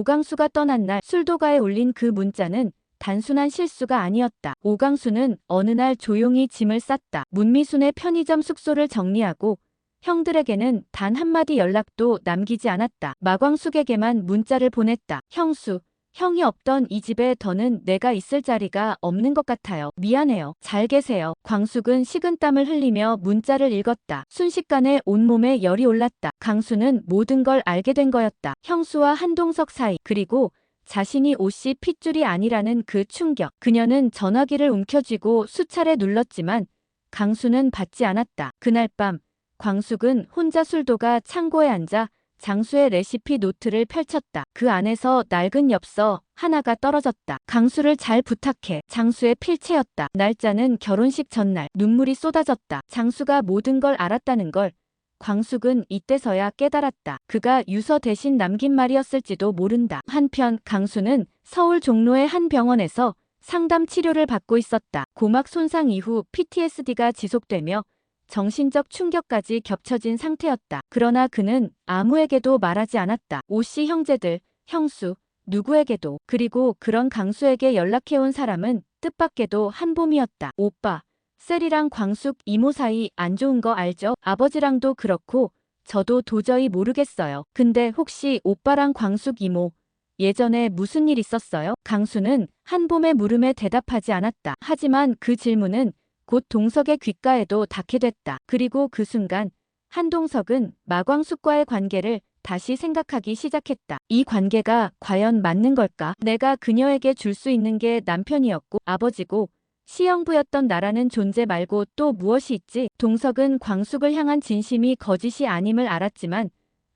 오강수가 떠난 날 술도가에 올린 그 문자는 단순한 실수가 아니었다. 오강수는 어느 날 조용히 짐을 쌌다. 문미순의 편의점 숙소를 정리하고 형들에게는 단 한마디 연락도 남기지 않았다. 마광숙에게만 문자를 보냈다. 형수, 형이 없던 이 집에 더는 내가 있을 자리가 없는 것 같아요. 미안해요. 잘 계세요. 광숙은 식은땀을 흘리며 문자를 읽었다. 순식간에 온몸에 열이 올랐다. 강수는 모든 걸 알게 된 거였다. 형수와 한동석 사이, 그리고 자신이 옷이 핏줄이 아니라는 그 충격. 그녀는 전화기를 움켜쥐고 수차례 눌렀지만 강수는 받지 않았다. 그날 밤 광숙은 혼자 술도가 창고에 앉아 장수의 레시피 노트를 펼쳤다. 그 안에서 낡은 엽서 하나가 떨어졌다. 강수를 잘 부탁해. 장수의 필체였다. 날짜는 결혼식 전날. 눈물이 쏟아졌다. 장수가 모든 걸 알았다는 걸 광숙은 이때서야 깨달았다. 그가 유서 대신 남긴 말이었을지도 모른다. 한편 강수는 서울 종로의 한 병원에서 상담 치료를 받고 있었다. 고막 손상 이후 PTSD가 지속되며 정신적 충격까지 겹쳐진 상태였다. 그러나 그는 아무에게도 말하지 않았다. 오씨 형제들, 형수, 누구에게도. 그리고 그런 강수에게 연락해온 사람은 뜻밖에도 한봄이었다. 오빠, 셀이랑 광숙 이모 사이 안 좋은 거 알죠? 아버지랑도 그렇고 저도 도저히 모르겠어요. 근데 혹시 오빠랑 광숙 이모 예전에 무슨 일 있었어요? 강수는 한봄의 물음에 대답하지 않았다. 하지만 그 질문은 곧 동석의 귓가에도 닿게 됐다. 그리고 그 순간 한동석은 마광숙과의 관계를 다시 생각하기 시작했다. 이 관계가 과연 맞는 걸까? 내가 그녀에게 줄 수 있는 게 남편이었고 아버지고 시형부였던 나라는 존재 말고 또 무엇이 있지? 동석은 광숙을 향한 진심이 거짓이 아님을 알았지만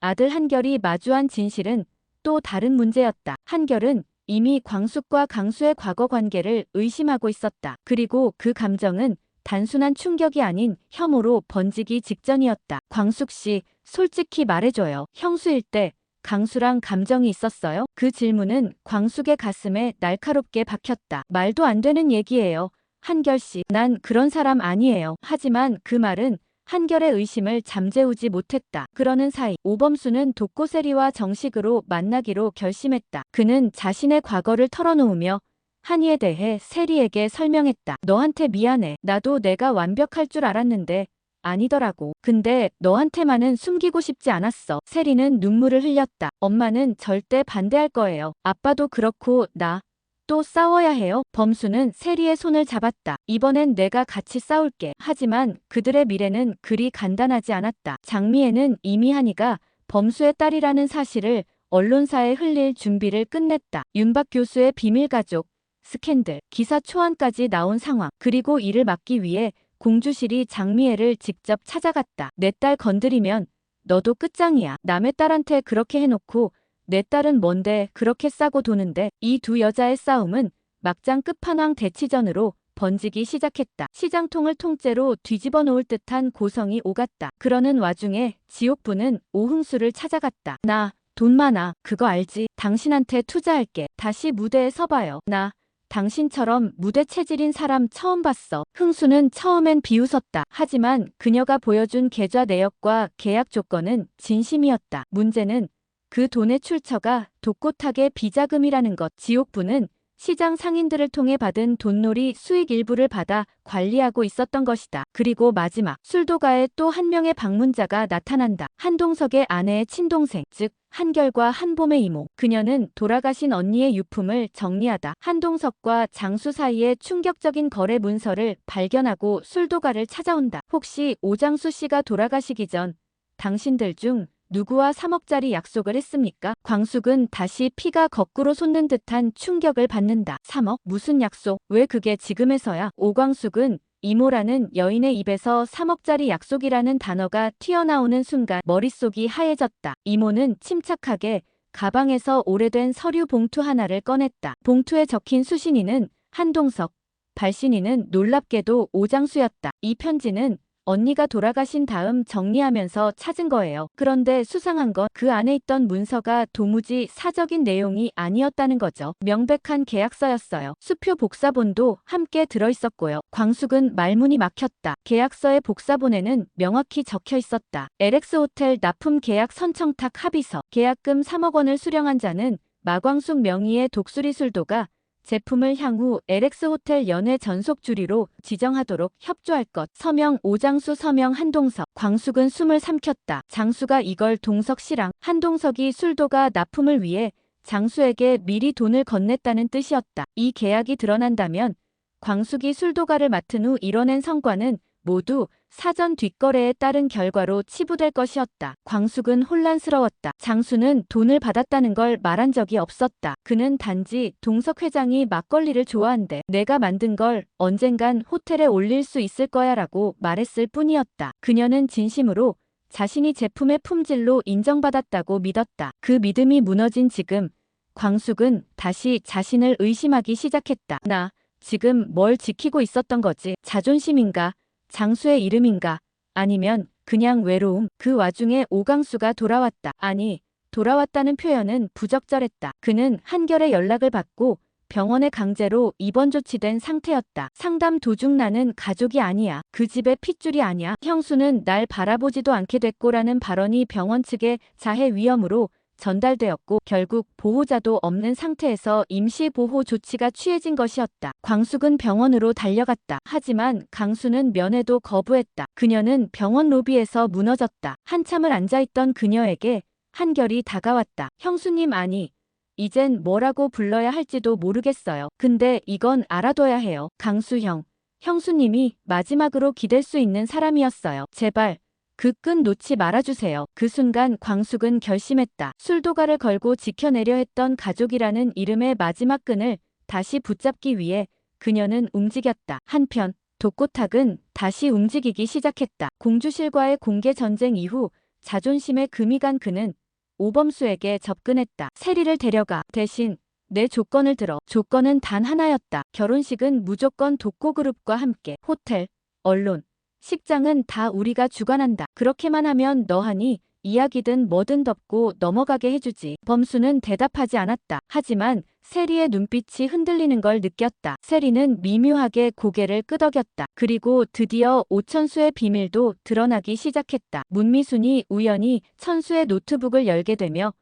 아들 한결이 마주한 진실은 또 다른 문제였다. 한결은 이미 광숙과 강수의 과거 관계를 의심하고 있었다. 그리고 그 감정은 단순한 충격이 아닌 혐오로 번지기 직전이었다. 광숙 씨, 솔직히 말해줘요. 형수일 때 강수랑 감정이 있었어요? 그 질문은 광숙의 가슴에 날카롭게 박혔다. 말도 안 되는 얘기예요. 한결 씨, 난 그런 사람 아니에요. 하지만 그 말은 한결의 의심을 잠재우지 못했다. 그러는 사이 오범수는 독고세리와 정식으로 만나기로 결심했다. 그는 자신의 과거를 털어놓으며 한이에 대해 세리에게 설명했다. 너한테 미안해. 나도 내가 완벽할 줄 알았는데 아니더라고. 근데 너한테만은 숨기고 싶지 않았어. 세리는 눈물을 흘렸다. 엄마는 절대 반대할 거예요. 아빠도 그렇고 나 또 싸워야 해요. 범수는 세리의 손을 잡았다. 이번엔 내가 같이 싸울게. 하지만 그들의 미래는 그리 간단하지 않았다. 장미애는 이미 한이가 범수의 딸이라는 사실을 언론사에 흘릴 준비를 끝냈다. 윤박 교수의 비밀가족, 스캔들, 기사 초안까지 나온 상황. 그리고 이를 막기 위해 공주실이 장미애를 직접 찾아갔다. 내 딸 건드리면 너도 끝장이야. 남의 딸한테 그렇게 해놓고 내 딸은 뭔데 그렇게 싸고 도는데. 이 두 여자의 싸움은 막장 끝판왕 대치전으로 번지기 시작했다. 시장통을 통째로 뒤집어 놓을 듯한 고성이 오갔다. 그러는 와중에 지옥부는 오흥수를 찾아갔다. 나 돈 많아. 그거 알지? 당신한테 투자할게. 다시 무대에 서봐요. 나 당신처럼 무대 체질인 사람 처음 봤어. 흥수는 처음엔 비웃었다. 하지만 그녀가 보여준 계좌 내역과 계약 조건은 진심이었다. 문제는 그 돈의 출처가 독고탁의 비자금이라는 것. 지옥부는 시장 상인들을 통해 받은 돈놀이 수익 일부를 받아 관리하고 있었던 것이다. 그리고 마지막, 술도가에 또 한 명의 방문자가 나타난다. 한동석의 아내의 친동생, 즉 한결과 한봄의 이모. 그녀는 돌아가신 언니의 유품을 정리하다 한동석과 장수 사이의 충격적인 거래 문서를 발견하고 술도가를 찾아온다. 혹시 오장수 씨가 돌아가시기 전 당신들 중 누구와 3억짜리 약속을 했습니까? 광숙은 다시 피가 거꾸로 솟는 듯한 충격을 받는다. 3억? 무슨 약속? 왜 그게 지금에서야? 오광숙은 이모라는 여인의 입에서 3억짜리 약속이라는 단어가 튀어나오는 순간 머릿속이 하얘졌다. 이모는 침착하게 가방에서 오래된 서류 봉투 하나를 꺼냈다. 봉투에 적힌 수신인은 한동석, 발신인은 놀랍게도 오장수였다. 이 편지는 언니가 돌아가신 다음 정리하면서 찾은 거예요. 그런데 수상한 건 그 안에 있던 문서가 도무지 사적인 내용이 아니었다는 거죠. 명백한 계약서였어요. 수표 복사본도 함께 들어있었고요. 광숙은 말문이 막혔다. 계약서의 복사본에는 명확히 적혀 있었다. LX호텔 납품 계약 선청탁 합의서. 계약금 3억 원을 수령한 자는 마광숙 명의의 독수리 술도가 제품을 향후 LX 호텔 연회 전속 주리로 지정하도록 협조할 것. 서명 오장수 서명 한동석. 광숙은 숨을 삼켰다. 장수가 이걸 동석 씨랑. 한동석이 술도가 납품을 위해 장수에게 미리 돈을 건넸다는 뜻이었다. 이 계약이 드러난다면 광숙이 술도가를 맡은 후 이뤄낸 성과는 모두 사전 뒷거래에 따른 결과로 치부될 것이었다. 광숙은 혼란스러웠다. 장수는 돈을 받았다는 걸 말한 적이 없었다. 그는 단지 동석 회장이 막걸리를 좋아한대. 내가 만든 걸 언젠간 호텔에 올릴 수 있을 거야 라고 말했을 뿐이었다. 그녀는 진심으로 자신이 제품의 품질로 인정받았다고 믿었다. 그 믿음이 무너진 지금 광숙은 다시 자신을 의심하기 시작했다. 나 지금 뭘 지키고 있었던 거지? 자존심인가? 장수의 이름인가? 아니면 그냥 외로움? 그 와중에 오강수가 돌아왔다. 아니, 돌아왔다는 표현은 부적절했다. 그는 한결의 연락을 받고 병원에 강제로 입원 조치된 상태였다. 상담 도중 나는 가족이 아니야. 그 집의 핏줄이 아니야. 형수는 날 바라보지도 않게 됐고라는 발언이 병원 측의 자해 위험으로 전달되었고 결국 보호자도 없는 상태에서 임시보호 조치가 취해진 것이었다. 광숙은 병원으로 달려갔다. 하지만 강수는 면회도 거부했다. 그녀는 병원 로비에서 무너졌다. 한참을 앉아있던 그녀에게 한결이 다가왔다. 형수님 아니, 이젠 뭐라고 불러야 할지도 모르겠어요. 근데 이건 알아둬야 해요. 강수형, 형수님이 마지막으로 기댈 수 있는 사람이었어요. 제발 그 끈 놓지 말아주세요. 그 순간 광숙은 결심했다. 술도가를 걸고 지켜내려 했던 가족이라는 이름의 마지막 끈을 다시 붙잡기 위해 그녀는 움직였다. 한편 독고탁은 다시 움직이기 시작했다. 공주실과의 공개 전쟁 이후 자존심에 금이 간 그는 오범수에게 접근했다. 세리를 데려가. 대신 내 조건을 들어. 조건은 단 하나였다. 결혼식은 무조건 독고그룹과 함께. 호텔, 언론, 식장은 다 우리가 주관한다. 그렇게만 하면 너 하니 이야기든 뭐든 덮고 넘어가게 해주지. 범수는 대답하지 않았다. 하지만 세리의 눈빛이 흔들리는 걸 느꼈다. 세리는 미묘하게 고개를 끄덕였다. 그리고 드디어 오천수의 비밀도 드러나기 시작했다. 문미순이 우연히 천수의 노트북을 열게 되며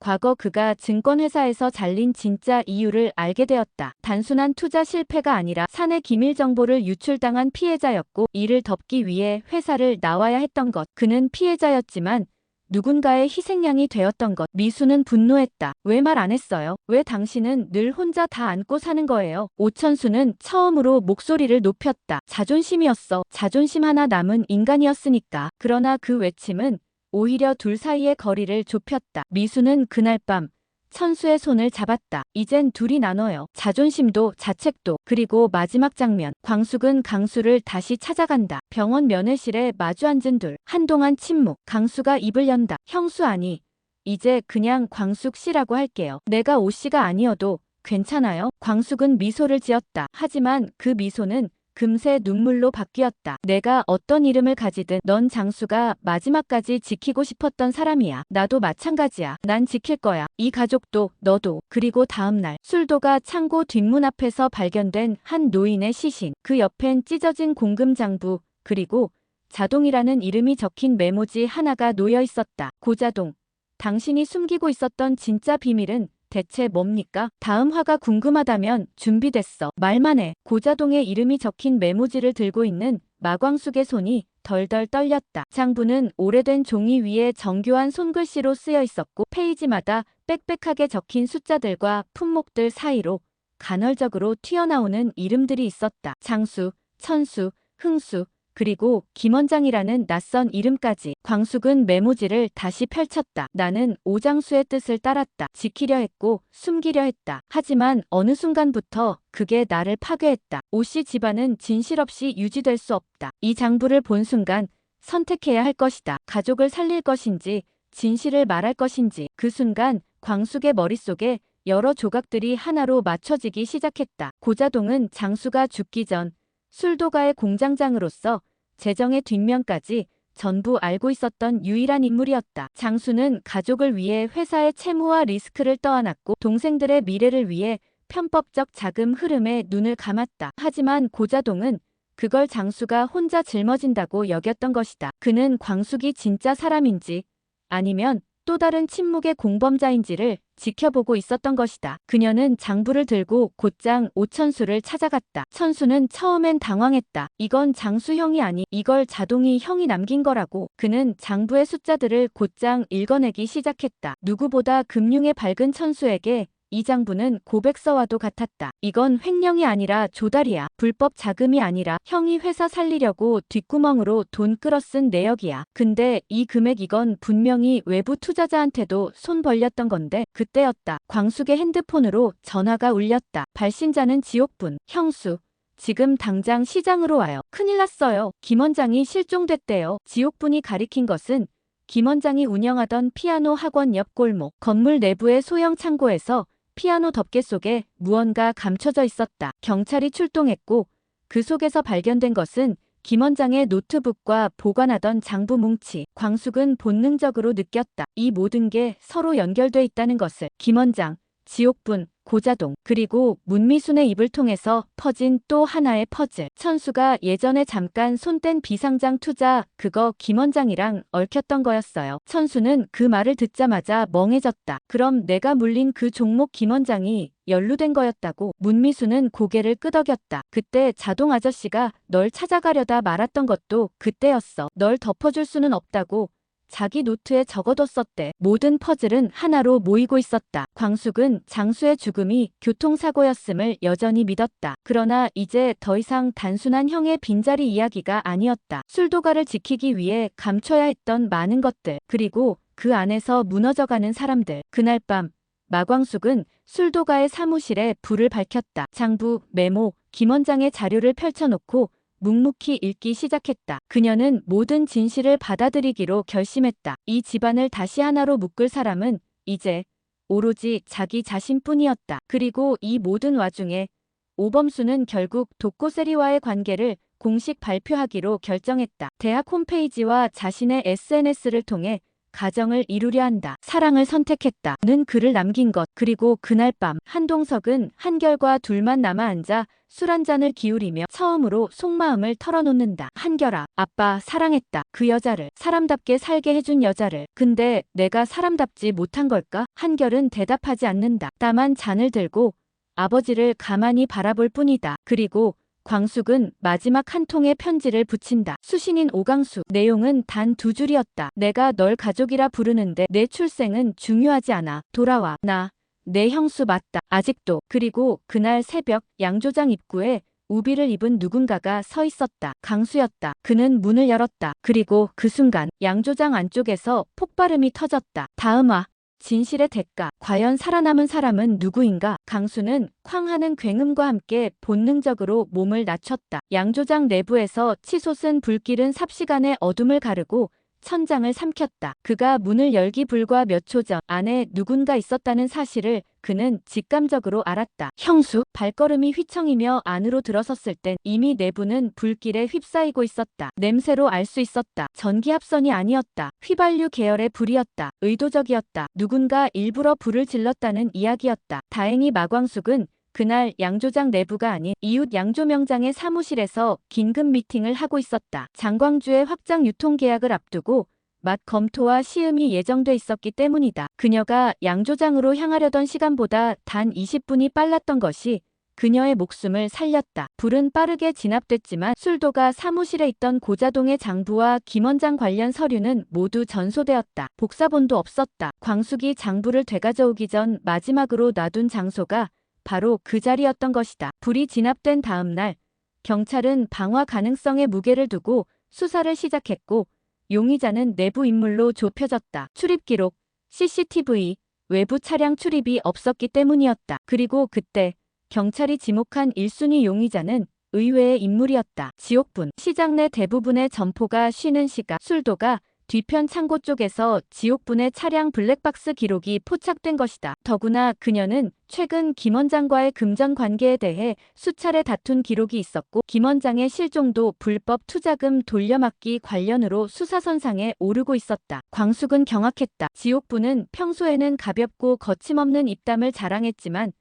과거 그가 증권회사에서 잘린 진짜 이유를 알게 되었다. 단순한 투자 실패가 아니라 사내 기밀 정보를 유출당한 피해자였고 이를 덮기 위해 회사를 나와야 했던 것. 그는 피해자였지만 누군가의 희생양이 되었던 것. 미수는 분노했다. 왜 말 안 했어요? 왜 당신은 늘 혼자 다 안고 사는 거예요? 오천수는 처음으로 목소리를 높였다. 자존심이었어. 자존심 하나 남은 인간이었으니까. 그러나 그 외침은 오히려 둘 사이의 거리를 좁혔다. 미수는 그날 밤 천수의 손을 잡았다. 이젠 둘이 나눠요. 자존심도 자책도. 그리고 마지막 장면. 광숙은 강수를 다시 찾아간다. 병원 면회실에 마주 앉은 둘. 한동안 침묵. 강수가 입을 연다. 형수 아니, 이제 그냥 광숙 씨라고 할게요. 내가 오 씨가 아니어도 괜찮아요? 광숙은 미소를 지었다. 하지만 그 미소는 금세 눈물로 바뀌었다. 내가 어떤 이름을 가지든 넌 장수가 마지막까지 지키고 싶었던 사람이야. 나도 마찬가지야. 난 지킬 거야. 이 가족도 너도. 그리고 다음날 술도가 창고 뒷문 앞에서 발견된 한 노인의 시신. 그 옆엔 찢어진 공금장부 그리고 자동이라는 이름이 적힌 메모지 하나가 놓여 있었다. 고자동, 당신이 숨기고 있었던 진짜 비밀은 대체 뭡니까? 다음 화가 궁금하다면 준비됐어. 말만 해. 고자동의 이름이 적힌 메모지를 들고 있는 마광숙의 손이 덜덜 떨렸다. 장부는 오래된 종이 위에 정교한 손글씨로 쓰여 있었고 페이지마다 빽빽하게 적힌 숫자들과 품목들 사이로 간헐적으로 튀어나오는 이름들이 있었다. 장수, 천수, 흥수, 그리고 김원장이라는 낯선 이름까지. 광숙은 메모지를 다시 펼쳤다. 나는 오장수의 뜻을 따랐다. 지키려 했고 숨기려 했다. 하지만 어느 순간부터 그게 나를 파괴했다. 오씨 집안은 진실 없이 유지될 수 없다. 이 장부를 본 순간 선택해야 할 것이다. 가족을 살릴 것인지 진실을 말할 것인지. 그 순간 광숙의 머릿속에 여러 조각들이 하나로 맞춰지기 시작했다. 고자동은 장수가 죽기 전 술도가의 공장장으로서 재정의 뒷면까지 전부 알고 있었던 유일한 인물이었다. 장수는 가족을 위해 회사의 채무와 리스크를 떠안았고 동생들의 미래를 위해 편법적 자금 흐름에 눈을 감았다. 하지만 고자동은 그걸 장수가 혼자 짊어진다고 여겼던 것이다. 그는 광숙이 진짜 사람인지 아니면 또 다른 침묵의 공범자인지를 지켜보고 있었던 것이다. 그녀는 장부를 들고 곧장 오천수를 찾아갔다. 천수는 처음엔 당황했다. 이건 장수형이 아니, 이걸 자동이 형이 남긴 거라고. 그는 장부의 숫자들을 곧장 읽어내기 시작했다. 누구보다 금융에 밝은 천수에게 이 장부는 고백서와도 같았다. 이건 횡령이 아니라 조달이야. 불법 자금이 아니라 형이 회사 살리려고 뒷구멍으로 돈 끌어 쓴 내역이야. 근데 이 금액 이건 분명히 외부 투자자한테도 손 벌렸던 건데. 그때였다. 광숙의 핸드폰으로 전화가 울렸다. 발신자는 지옥분. 형수. 지금 당장 시장으로 와요. 큰일 났어요. 김 원장이 실종됐대요. 지옥분이 가리킨 것은 김 원장이 운영하던 피아노 학원 옆 골목. 건물 내부의 소형 창고에서 피아노 덮개 속에 무언가 감춰져 있었다. 경찰이 출동했고 그 속에서 발견된 것은 김 원장의 노트북과 보관하던 장부 뭉치. 광숙은 본능적으로 느꼈다. 이 모든 게 서로 연결돼 있다는 것을. 김 원장, 지옥분, 고자동, 그리고 문미순의 입을 통해서 퍼진 또 하나의 퍼즐. 천수가 예전에 잠깐 손 뗀 비상장 투자, 그거 김 원장이랑 얽혔던 거였어요. 천수는 그 말을 듣자마자 멍해졌다. 그럼 내가 물린 그 종목 김 원장이 연루된 거였다고? 문미수는 고개를 끄덕였다. 그때 자동 아저씨가 널 찾아가려다 말았던 것도 그때였어. 널 덮어줄 수는 없다고. 자기 노트에 적어뒀었대. 모든 퍼즐은 하나로 모이고 있었다. 광숙은 장수의 죽음이 교통사고였음을 여전히 믿었다. 그러나 이제 더 이상 단순한 형의 빈자리 이야기가 아니었다. 술도가를 지키기 위해 감춰야 했던 많은 것들, 그리고 그 안에서 무너져가는 사람들. 그날 밤 마광숙은 술도가의 사무실에 불을 밝혔다. 장부, 메모, 김 원장의 자료를 펼쳐놓고 묵묵히 읽기 시작했다. 그녀는 모든 진실을 받아들이기로 결심했다. 이 집안을 다시 하나로 묶을 사람은 이제 오로지 자기 자신뿐이었다. 그리고 이 모든 와중에 오범수는 결국 도코세리와의 관계를 공식 발표하기로 결정했다. 대학 홈페이지와 자신의 SNS를 통해 가정을 이루려 한다. 사랑을 선택했다. 는 글을 남긴 것. 그리고 그날 밤 한동석은 한결과 둘만 남아 앉아 술 한 잔을 기울이며 처음으로 속마음을 털어놓는다. 한결아, 아빠 사랑했다. 그 여자를, 사람답게 살게 해준 여자를. 근데 내가 사람답지 못한 걸까? 한결은 대답하지 않는다. 다만 잔을 들고 아버지를 가만히 바라볼 뿐이다. 그리고 광숙은 마지막 한 통의 편지를 붙인다. 수신인 오강수. 내용은 단 2줄이었다. 내가 널 가족이라 부르는데 내 출생은 중요하지 않아. 돌아와. 나 내 형수 맞다. 아직도. 그리고 그날 새벽 양조장 입구에 우비를 입은 누군가가 서 있었다. 강수였다. 그는 문을 열었다. 그리고 그 순간 양조장 안쪽에서 폭발음이 터졌다. 다음화. 진실의 대가. 과연 살아남은 사람은 누구인가? 강수는 쾅 하는 굉음과 함께 본능적으로 몸을 낮췄다. 양조장 내부에서 치솟은 불길은 삽시간에 어둠을 가르고 천장을 삼켰다. 그가 문을 열기 불과 몇 초 전 안에 누군가 있었다는 사실을 그는 직감적으로 알았다. 형수. 발걸음이 휘청이며 안으로 들어섰을 땐 이미 내부는 불길에 휩싸이고 있었다. 냄새로 알 수 있었다. 전기합선이 아니었다. 휘발유 계열의 불이었다. 의도적이었다. 누군가 일부러 불을 질렀다는 이야기였다. 다행히 마광숙은 그날 양조장 내부가 아닌 이웃 양조명장의 사무실에서 긴급 미팅을 하고 있었다. 장광주의 확장 유통 계약을 앞두고 맛 검토와 시음이 예정돼 있었기 때문이다. 그녀가 양조장으로 향하려던 시간보다 단 20분이 빨랐던 것이 그녀의 목숨을 살렸다. 불은 빠르게 진압됐지만 술도가 사무실에 있던 고자동의 장부와 김 원장 관련 서류는 모두 전소되었다. 복사본도 없었다. 광숙이 장부를 되가져오기 전 마지막으로 놔둔 장소가 바로 그 자리였던 것이다. 불이 진압된 다음 날 경찰은 방화 가능성에 무게를 두고 수사를 시작했고 용의자는 내부 인물로 좁혀졌다. 출입 기록, CCTV, 외부 차량 출입이 없었기 때문이었다. 그리고 그때 경찰이 지목한 1순위 용의자는 의외의 인물이었다. 지옥분. 시장 내 대부분의 점포가 쉬는 시각 술도가 뒤편 창고 쪽에서 지옥분의 차량 블랙박스 기록이 포착된 것이다. 더구나 그녀는 최근 김 원장과의 금전 관계에 대해 수차례 다툰 기록이 있었고 김 원장의 실종도 불법 투자금 돌려막기 관련으로 수사선상에 오르고 있었다. 광숙은 경악했다. 지옥분은 평소에는 가볍고 거침없는 입담을 자랑했지만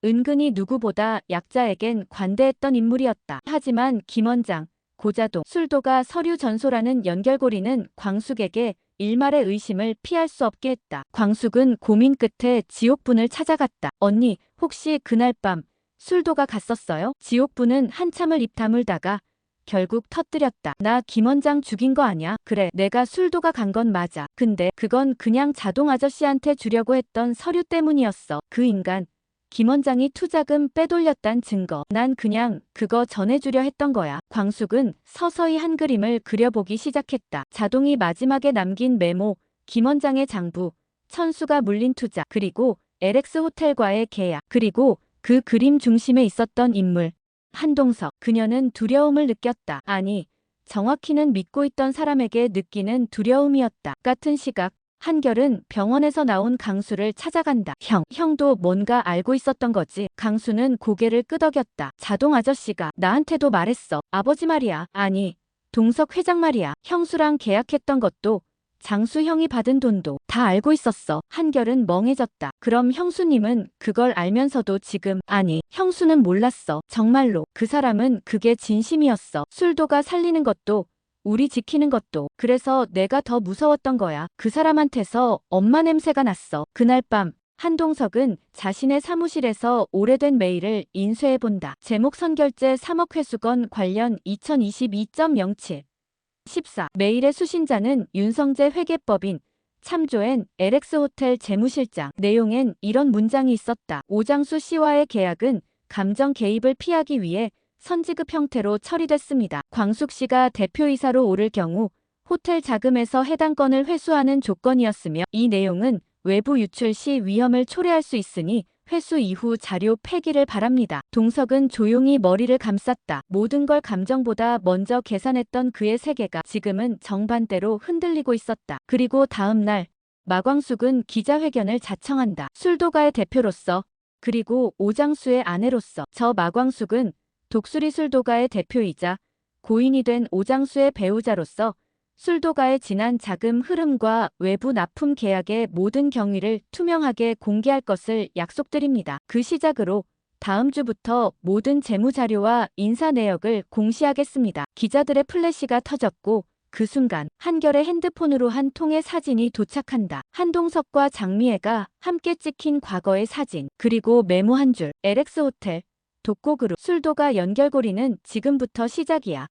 은근히 누구보다 약자에겐 관대했던 인물이었다. 하지만 김 원장, 고자동, 술도가 서류 전소라는 연결고리는 광숙에게 일말의 의심을 피할 수 없게 했다. 광숙은 고민 끝에 지옥분을 찾아갔다. 언니, 혹시 그날 밤 술도가 갔었어요? 지옥분은 한참을 입 다물다가 결국 터뜨렸다. 나 김 원장 죽인 거 아냐? 그래, 내가 술도가 간 건 맞아. 근데 그건 그냥 자동 아저씨한테 주려고 했던 서류 때문이었어. 그 인간 김 원장이 투자금 빼돌렸단 증거. 난 그냥 그거 전해주려 했던 거야. 광숙은 서서히 한 그림을 그려보기 시작했다. 자동이 마지막에 남긴 메모, 김 원장의 장부, 천수가 물린 투자, 그리고 LX 호텔과의 계약, 그리고 그 그림 중심에 있었던 인물, 한동석. 그녀는 두려움을 느꼈다. 아니, 정확히는 믿고 있던 사람에게 느끼는 두려움이었다. 같은 시각, 한결은 병원에서 나온 강수를 찾아간다. 형도 뭔가 알고 있었던 거지. 강수는 고개를 끄덕였다. 자동 아저씨가 나한테도 말했어. 아버지 말이야. 아니, 동석 회장 말이야. 형수랑 계약했던 것도 장수 형이 받은 돈도 다 알고 있었어. 한결은 멍해졌다. 그럼 형수님은 그걸 알면서도 지금, 아니, 형수는 몰랐어. 정말로. 그 사람은 그게 진심이었어. 술도가 살리는 것도 우리 지키는 것도. 그래서 내가 더 무서웠던 거야. 그 사람한테서 엄마 냄새가 났어. 그날 밤 한동석은 자신의 사무실에서 오래된 메일을 인쇄해본다. 제목 선결제 3억 회수건 관련 2022.07 14. 메일의 수신자는 윤성재 회계법인 참조엔 LX호텔 재무실장. 내용엔 이런 문장이 있었다. 오장수 씨와의 계약은 감정 개입을 피하기 위해 선지급 형태로 처리됐습니다. 광숙 씨가 대표이사로 오를 경우 호텔 자금에서 해당 건을 회수하는 조건이었으며, 이 내용은 외부 유출 시 위험을 초래할 수 있으니 회수 이후 자료 폐기를 바랍니다. 동석은 조용히 머리를 감쌌다. 모든 걸 감정보다 먼저 계산했던 그의 세계가 지금은 정반대로 흔들리고 있었다. 그리고 다음 날 마광숙은 기자회견을 자청한다. 술도가의 대표로서, 그리고 오장수의 아내로서. 저 마광숙은 독수리 술도가의 대표이자 고인이 된 오장수의 배우자로서 술도가의 지난 자금 흐름과 외부 납품 계약의 모든 경위를 투명하게 공개할 것을 약속드립니다. 그 시작으로 다음 주부터 모든 재무 자료와 인사 내역을 공시하겠습니다. 기자들의 플래시가 터졌고 그 순간 한결의 핸드폰으로 한 통의 사진이 도착한다. 한동석과 장미애가 함께 찍힌 과거의 사진, 그리고 메모 한 줄. LX 호텔 독고그룹. 술도가 연결고리는 지금부터 시작이야.